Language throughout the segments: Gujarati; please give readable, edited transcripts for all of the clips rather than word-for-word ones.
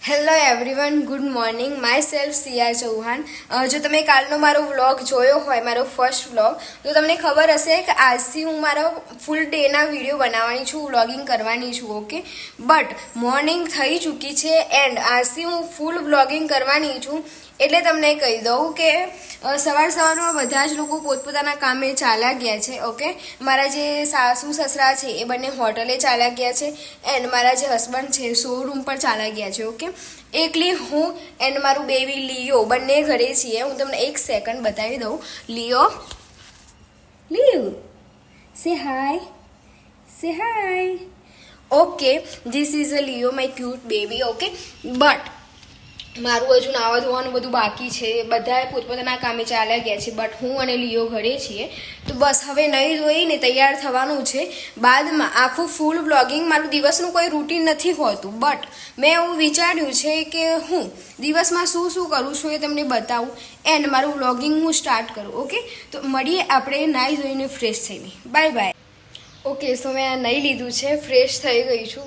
Hello everyone, good morning. Myself Siya Chauhan. જો તમે કાલનો મારો વ્લોગ જોયો હોય, મારો ફર્સ્ટ વ્લોગ, તો તમને ખબર હશે કે આજથી હું મારો ફૂલ ડેના વિડીયો બનાવવાની છું, વ્લોગિંગ કરવાની છું. ઓકે, બટ મોર્નિંગ થઈ ચૂકી છે એન્ડ આજથી હું ફૂલ વ્લોગિંગ કરવાની છું. એટલે તમને કહી દઉં કે સવારમાં બધા જ લોકો પોતપોતાના કામે ચાલ્યા ગયા છે. ઓકે, મારા જે સાસુ સસરા છે એ બંને હોટલે ચાલ્યા ગયા છે એન્ડ મારા જે હસબન્ડ છે શોરૂમ પર ચાલ્યા ગયા છે. ઓકે, એકલી હું એન્ડ મારું બેબી લિયો બંને ઘરે છીએ. હું તમને એક સેકન્ડ બતાવી દઉં. લિયો say hi, say hi. Okay, this is a Leo, my cute baby. Okay, but મારું હજુ નાવા ધોવાનું બધું બાકી છે. બધાએ પોતપોતાના કામે ચાલ્યા ગયા છે બટ હું અને લિયો ઘરે છીએ. તો બસ હવે નહીં ધોઈને તૈયાર થવાનું છે. બાદમાં આખું ફૂલ વ્લોગિંગ, મારું દિવસનું કોઈ રૂટીન નથી હોતું બટ મેં એવું વિચાર્યું છે કે હું દિવસમાં શું શું કરું છું એ તમને બતાવું એન્ડ મારું વ્લોગિંગ હું સ્ટાર્ટ કરું. ઓકે, તો મળીએ આપણે નાહી ધોઈને ફ્રેશ થઈને. Bye bye. ઓકે, સો મેં નહીં લીધું છે, ફ્રેશ થઈ ગઈ છું.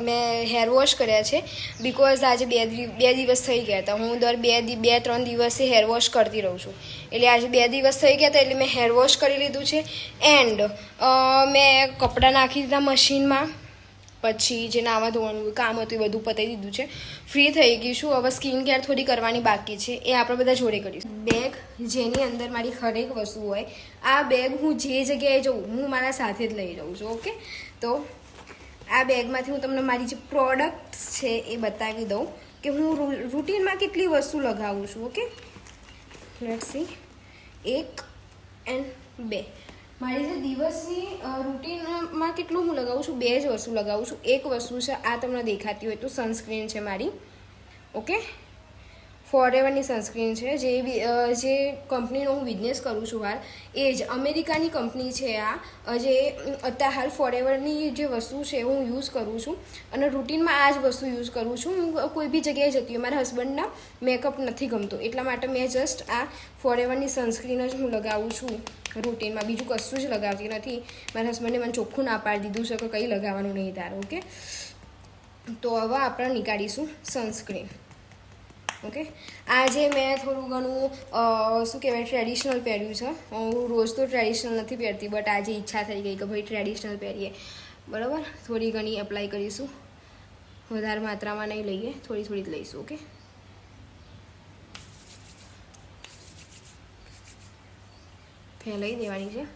મેં હેર વોશ કર્યા છે બિકોઝ આજે બે દિવસ થઈ ગયા હતા. હું દર બે ત્રણ દિવસે હેર વોશ કરતી રહું છું. એટલે આજે 2 દિવસ થઈ ગયા હતા એટલે મેં હેર વોશ કરી લીધું છે એન્ડ મેં કપડાં નાખી દીધા મશીનમાં. પછી જે નાવા ધોવાનું કામ હતું એ બધું પતાવી દીધું છે. ફ્રી થઈ ગઈ છું. હવે સ્કિન કેર થોડી કરવાની બાકી છે, એ આપણે બધા જોડે કરીશું. બેગ જેની અંદર મારી હરેક વસ્તુ હોય, આ બેગ હું જે જગ્યાએ જઉં હું મારા સાથે જ લઈ જાઉં છું. ઓકે, તો આ બેગમાંથી હું તમને મારી જે પ્રોડક્ટ્સ છે એ બતાવી દઉં કે હું રૂટીનમાં કેટલી વસ્તુ લગાવું છું. Okay, let's see. 1 એન્ડ 2 મારી જે દિવસની રૂટીનમાં કેટલું હું લગાવું છું, 2 જ વસ્તુ લગાવું છું. એક વસ્તુ છે આ તમને દેખાતી હોય તો સનસ્ક્રીન છે મારી. ઓકે, ફોરએવરની સનસ્ક્રીન છે. જે કંપનીનો હું બિઝનેસ કરું છું હાલ, એ જ અમેરિકાની કંપની છે આ. જે અત્યારે હાલ ફોરએવરની જે વસ્તુ છે હું યુઝ કરું છું અને રૂટીનમાં આ જ વસ્તુ યુઝ કરું છું. હું કોઈ બી જગ્યાએ જતી હોય, મારા હસબન્ડના મેકઅપ નથી ગમતો એટલા માટે મેં જસ્ટ આ ફોરએવરની સનસ્ક્રીન જ હું લગાવું છું રૂટીનમાં. બીજું કશું જ લગાવતી નથી. મારા હસબન્ડે મને ચોખ્ખું ના પાડી દીધું છે કે કંઈ લગાવવાનું નહીં તારે. ઓકે, તો હવે આપણે નીકાળીશું સનસ્ક્રીન. ઓકે, આજે મેં થોડું ઘણું શું કહેવાય ટ્રેડિશનલ પહેર્યું છે. હું રોજ તો ટ્રેડિશનલ નથી પહેરતી બટ આજે ઈચ્છા થઈ ગઈ કે ભાઈ ટ્રેડિશનલ પહેરીએ. બરાબર, થોડી ઘણી એપ્લાય કરીશું, વધારે માત્રામાં નહીં લઈએ, થોડી થોડી જ લઈશું. ઓકે, ફેલાઈ દેવાની છે.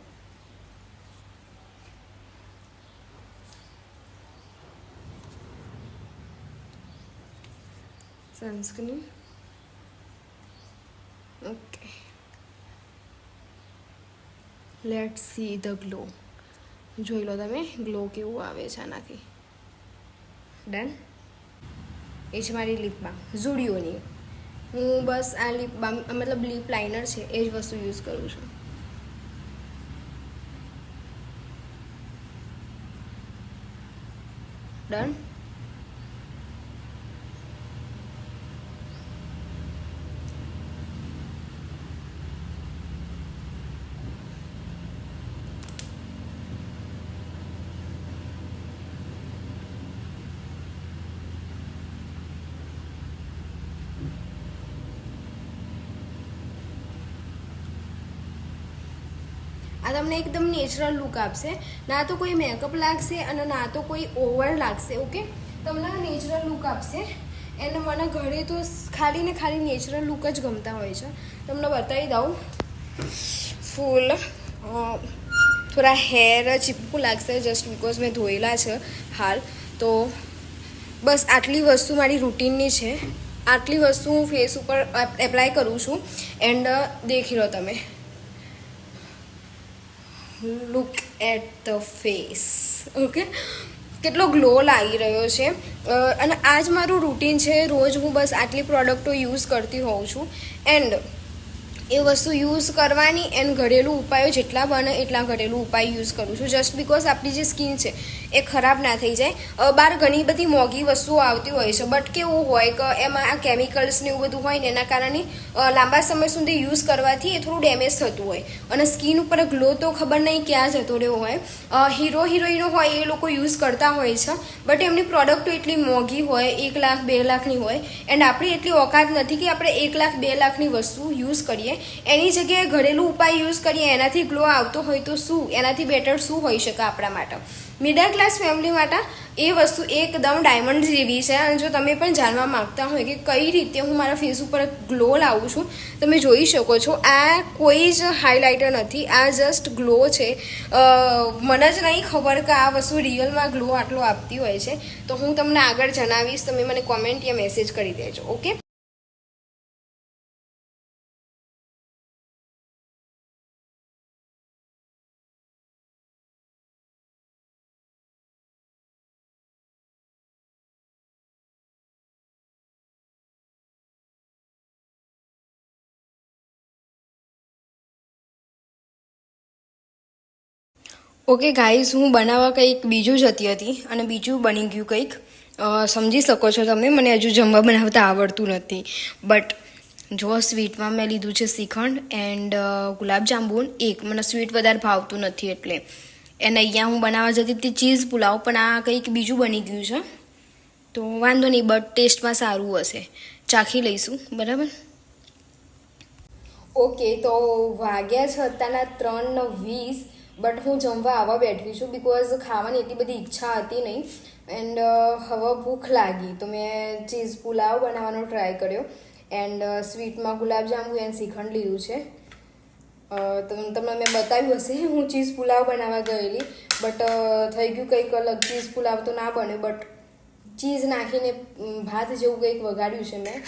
Sunscreen. Okay, let's see the glow. જોઈ લો તમે ગ્લો કેવું આવે છે આનાથી. ડન. એ છે મારી લિપ બામ ઝુડિયોની. હું બસ આ લિપ બામ મતલબ લિપ લાઇનર છે એ જ વસ્તુ યુઝ કરું છું. ડન. આ તમને એકદમ નેચરલ લુક આપશે. ના તો કોઈ મેકઅપ લાગશે અને ના તો કોઈ ઓવર લાગશે. ઓકે, તમને નેચરલ લુક આપશે એને મને ઘરે તો ખાલી ને ખાલી નેચરલ લુક જ ગમતા હોય છે. તમને બતાવી દઉં. ફૂલ થોડા હેર ચીપકું લાગશે જસ્ટ બિકોઝ મેં ધોયેલા છે હાલ. તો બસ આટલી વસ્તુ મારી રૂટીનની છે. આટલી વસ્તુ હું ફેસ ઉપર એપ્લાય કરું છું એન્ડ દેખી લો તમે. Look at the face. Okay, કેટલો ગ્લો લાગી રહ્યો છે. અને આ જ મારું રૂટીન છે. રોજ હું બસ આટલી પ્રોડક્ટો યુઝ કરતી હોઉં છું એન્ડ એ વસ્તુ યુઝ કરવાની એન્ડ ઘરેલું ઉપાયો જેટલા બને એટલા ઘરેલું ઉપાય યુઝ કરું છું, જસ્ટ બિકોઝ આપણી જે સ્કિન છે એ ખરાબ ના થઈ જાય. બહાર ઘણી બધી મોંઘી વસ્તુઓ આવતી હોય છે, બટ કેવું હોય કે એમાં આ કેમિકલ્સ ને એવું બધું હોય ને એના કારણે લાંબા સમય સુધી યુઝ કરવાથી એ થોડું ડેમેજ થતું હોય અને સ્કિન ઉપર ગ્લો તો ખબર નહીં ક્યાં જતો રહ્યો હોય. હીરો હિરોઈનો હોય એ લોકો યુઝ કરતા હોય છે, બટ એમની પ્રોડક્ટો એટલી મોંઘી હોય, 1 લાખ 2 લાખની હોય, એન્ડ આપણી એટલી ઓકાત નથી કે આપણે 1 લાખ 2 લાખની વસ્તુ યુઝ કરીએ. એની જગ્યાએ ઘરેલું ઉપાય યુઝ કરીએ, એનાથી ગ્લો આવતો હોય તો શું, એનાથી બેટર શું હોઈ શકે આપણા માટે. મિડલ ક્લાસ ફેમિલી માટે એ વસ્તુ એકદમ ડાયમંડ જેવી છે. અને જો તમે પણ જાણવા માંગતા હોય કે કઈ રીતે હું મારા ફેસ ઉપર ગ્લો લાવું છું, તમે જોઈ શકો છો આ કોઈ જ હાઇલાઇટર નથી, આ જસ્ટ ગ્લો છે. મને જ નહીં ખબર કે આ વસ્તુ રિયલમાં ગ્લો આટલો આપતી હોય છે, તો હું તમને આગળ જણાવીશ. તમે મને કોમેન્ટ યા મેસેજ કરી દેજો. ઓકે. ઓકે ગાઈઝ, હું બનાવવા કંઈક બીજું જતી હતી અને બીજું બની ગયું કંઈક. સમજી શકો છો તમે, મને હજુ જમવા બનાવતા આવડતું નથી. બટ જો સ્વીટમાં મેં લીધું છે શ્રીખંડ એન્ડ ગુલાબજાંબુ. મને સ્વીટ વધારે ભાવતું નથી એટલે. અને અહીંયા હું બનાવવા જતી હતી ચીઝ પુલાવ, પણ આ કંઈક બીજું બની ગયું છે. તો વાંધો નહીં, બટ ટેસ્ટમાં સારું હશે, ચાખી લઈશું. બરાબર. ઓકે, તો વાગ્યા છે અત્યારના 3:20, બટ હું જમવા આવવા બેઠી છું બિકોઝ ખાવાની એટલી બધી ઈચ્છા હતી નહીં એન્ડ હવે ભૂખ લાગી, તો મેં ચીઝ પુલાવ બનાવવાનો ટ્રાય કર્યો એન્ડ સ્વીટમાં ગુલાબજાંબુ એન્ડ શ્રીખંડ લીધું છે. તમને મેં બતાવ્યું હશે હું ચીઝ પુલાવ બનાવવા ગયેલી, બટ થઈ ગયું કંઈક અલગ. ચીઝ પુલાવ તો ના બને, બટ ચીઝ નાખીને ભાત જેવું કંઈક વગાડ્યું છે મેં.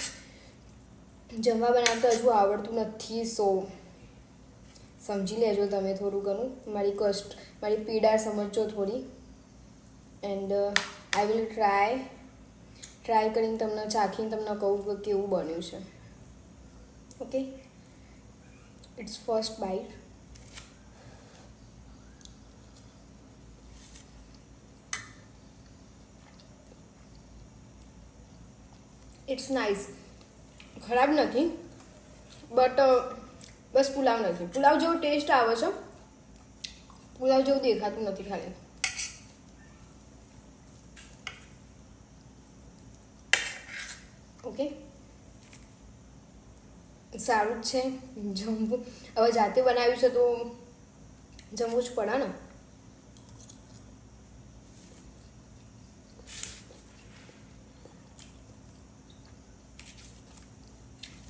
જમવા બનાવતા હજુ આવડતું નથી, સો સમજી લેજો તમે થોડું ઘણું. મારી પીડા સમજજો થોડી. એન્ડ આઈ વિલ ટ્રાય કરીને તમને ચાખીને તમને કહું કે કેવું બન્યું છે. Okay, it's first bite. It's nice, ખરાબ નથી, બટ બસ પુલાવ નથી. પુલાવ જેવો ટેસ્ટ આવે છે, પુલાવ જેવું દેખાતું નથી ખાલી. ઓકે, સારું જ છે. જમવું હવે જાતે બનાવ્યું છે તો જમવું જ પડે ને.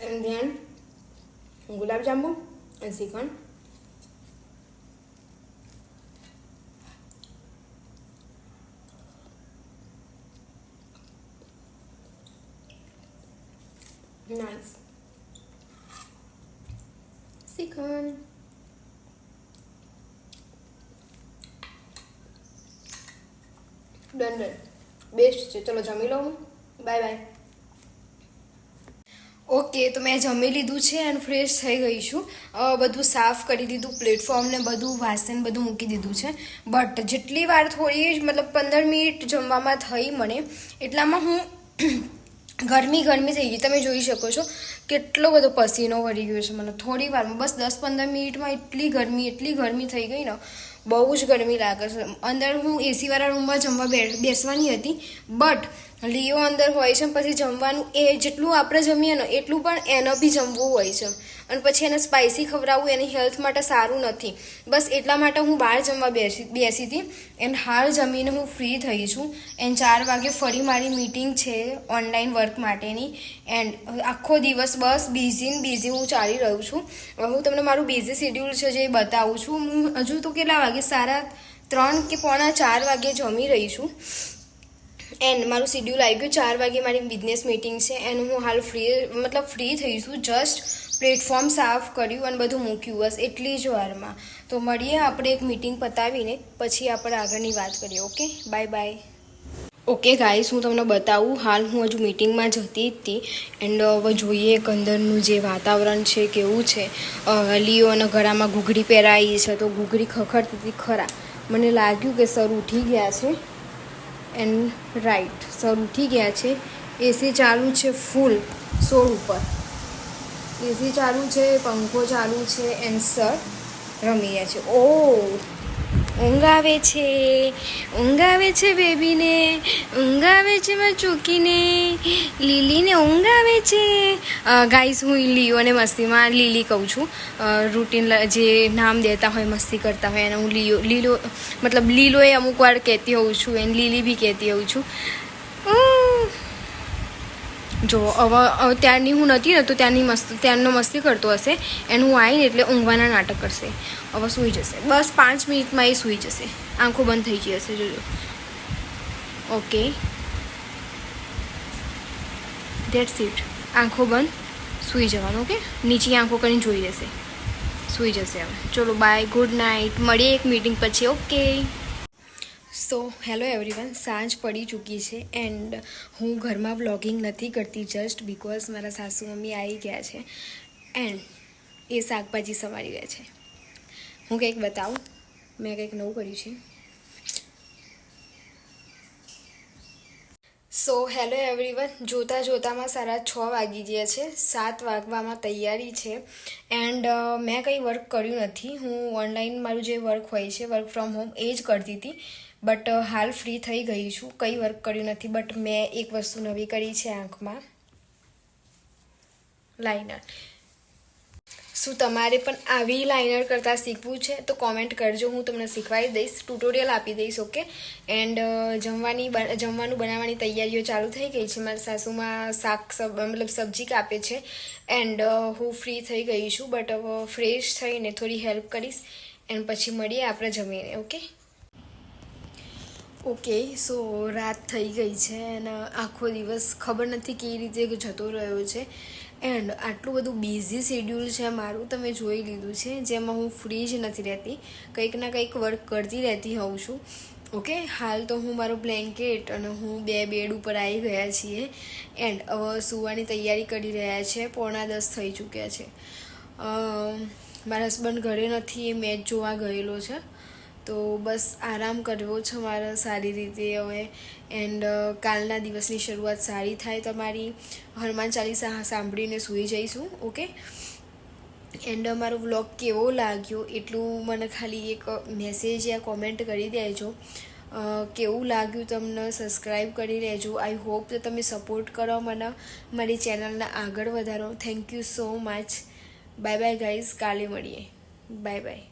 એન્ડ ધેન ગુલાબજાંબુ અને shrikhand. Nice. Shrikhand done best છે. ચલો જમી લઉં, બાય બાય. ઓકે, તો મેં જમી લીધું છે અને ફ્રેશ થઈ ગઈ છું. બધું સાફ કરી દીધું, પ્લેટફોર્મ ને બધું, વાસણ બધું મૂકી દીધું છે. બટ જેટલી વાર થોડી જ મતલબ 15 મિનિટ જમવામાં થઈ મને, એટલામાં હું ગરમી થઈ ગઈ. તમે જોઈ શકો છો કેટલો બધો પસીનો વળી ગયો છે મને થોડી વારમાં. બસ 10-15 મિનિટમાં એટલી ગરમી થઈ ગઈ ને, બહુ જ ગરમી લાગે છે. અંદર હું એસીવાળા રૂમમાં જમવા બેસવાની હતી, બટ લીઓ અંદર હોય છે, પછી જમવાનું એ જેટલું આપણે જમીએ ને એટલું પણ એને બી જમવું હોય છે, અને પછી એને સ્પાઇસી ખવડાવવું એની હેલ્થ માટે સારું નથી. બસ એટલા માટે હું બહાર જમવા બેસી હતી. એન્ડ હાલ જમીને હું ફ્રી થઈ છું. એન્ડ 4 વાગે ફરી મારી મીટિંગ છે ઓનલાઈન વર્ક માટેની. એન્ડ આખો દિવસ બસ બિઝી હું ચાલી રહ્યું છું. હું તમને મારું બિઝી શેડ્યુલ છે જે બતાવું છું. હું હજુ તો કેટલા વાગે 3:30 કે 3:45 વાગે જમી રહી છું. એન્ડ મારું શેડ્યુલ આવી ગયું 4 વાગે મારી બિઝનેસ મીટિંગ છે. એન્ડ હું હાલ ફ્રી થઈશું. જસ્ટ પ્લેટફોર્મ સાફ કર્યું અને બધું મૂક્યું બસ એટલી જ વારમાં. તો મળીએ આપણે એક મીટિંગ પતાવીને, પછી આપણે આગળની વાત કરીએ. Okay, bye bye. Okay guys, હું તમને બતાવું. હાલ હું હજુ મીટિંગમાં જતી જ હતી એન્ડ હવે જોઈએ કે અંદરનું જે વાતાવરણ છે કેવું છે. લિયોના ગળામાં ઘૂઘરી પહેરાઈ છે તો ઘૂઘરી ખખડતી હતી ખરા. મને લાગ્યું કે સર ઉઠી ગયા છે એન્ડ રાઈટ, સર ઉઠી ગયા છે. એસી ચાલુ છે ફૂલ 16 ઉપર. એસી ચાલુ છે, પંખો ચાલુ છે એન્ડ સર રમી રહ્યા છે. ઊંઘ આવે છે, ઊંઘ આવે છે બેબીને, ઊંઘ આવે છે મારી ચોકીને, લીલીને ઊંઘ આવે છે. ગાઈસ, હું લિયોને મસ્તીમાં લીલી કહું છું. રૂટીન જે નામ દેતા હોય, મસ્તી કરતા હોય એને હું લીલો મતલબ લીલો એ અમુક વાર કહેતી હોઉં છું એને લીલી બી કહેતી હોઉં છું. જો હવે ત્યારની હું નથી ને તો ત્યારનો મસ્તી કરતો હશે એન્ડ હું આવીને એટલે ઊંઘવાના નાટક કરશે. હવે સૂઈ જશે, બસ 5 મિનિટમાં એ સૂઈ જશે. આંખો બંધ થઈ જશે, જોજો. Okay, that's it. આંખો બંધ, સૂઈ જવાનું. ઓકે, નીચે આંખો કરીને જોઈ જશે, સૂઈ જશે. હવે ચલો બાય, ગુડ નાઇટ, મળીએ એક મીટિંગ પછી. ઓકે. સો હેલો એવરીવન, સાંજ પડી ચૂકી છે એન્ડ હું ઘરમાં વ્લોગિંગ નથી કરતી જસ્ટ બિકોઝ મારા સાસુ મમ્મી આવી ગયા છે એન્ડ એ શાકભાજી સમારી ગયા છે. હું કંઈક બતાવું, મેં કંઈક નવું કર્યું છે. સો હેલો એવરીવન, જોતાં જોતાંમાં 6:30 વાગી ગયા છે. 7 વાગવામાં તૈયારી છે એન્ડ મેં કંઈ વર્ક કર્યું નથી. હું ઓનલાઈન મારું જે વર્ક હોય છે, વર્ક ફ્રોમ હોમ, એ જ કરતી હતી. બટ હાલ ફ્રી થઈ ગઈ છું, કંઈ વર્ક કર્યું નથી. બટ મેં એક વસ્તુ નવી કરી છે, આંખમાં લાઇનર. શું તમારે પણ આવી લાઇનર કરતાં શીખવું છે તો કોમેન્ટ કરજો, હું તમને શીખવાડી દઈશ, ટ્યુટોરિયલ આપી દઈશ. ઓકે. એન્ડ જમવાનું બનાવવાની તૈયારીઓ ચાલુ થઈ ગઈ છે. મારા સાસુમાં મતલબ સબ્જી કાપે છે એન્ડ હું ફ્રી થઈ ગઈ છું. બટ હવે ફ્રેશ થઈને થોડી હેલ્પ કરીશ એન્ડ પછી મળીએ આપણે જમીને. ઓકે. સો રાત થઈ ગઈ છે અને આખો દિવસ ખબર નથી કેવી રીતે જતો રહ્યો છે એન્ડ આટલું બધું બિઝી શેડ્યુલ છે મારું, તમે જોઈ લીધું છે, જેમાં હું ફ્રી જ નથી રહેતી, કંઈક ના કંઈક વર્ક કરતી રહેતી હોઉં છું. ઓકે. હાલ તો હું મારો બ્લેન્કેટ અને હું 2 બેડ ઉપર આવી ગયા છીએ એન્ડ હવે સૂવાની તૈયારી કરી રહ્યા છે. 9:45 થઈ ચૂક્યા છે. મારા હસબન્ડ ઘરે નથી, એ મેચ જોવા ગયેલો છે તો બસ આરામ કરવો છે મારે સારી રીતે હવે. એન્ડ કાલના દિવસની શરૂઆત સારી થાય તમારી. હનુમાન ચાલીસા સાંભળીને સૂઈ જઈશું. ઓકે. એન્ડ મારો વ્લોગ કેવો લાગ્યો એટલું મને ખાલી એક મેસેજ યા કોમેન્ટ કરી દેજો. કેવું લાગ્યું તમને, સબસ્ક્રાઈબ કરી લેજો. આઈ હોપ કે તમે સપોર્ટ કરો મને, મારી ચેનલને આગળ વધારો. Thank you so much. Bye bye guys, કાલે મળીએ. Bye bye.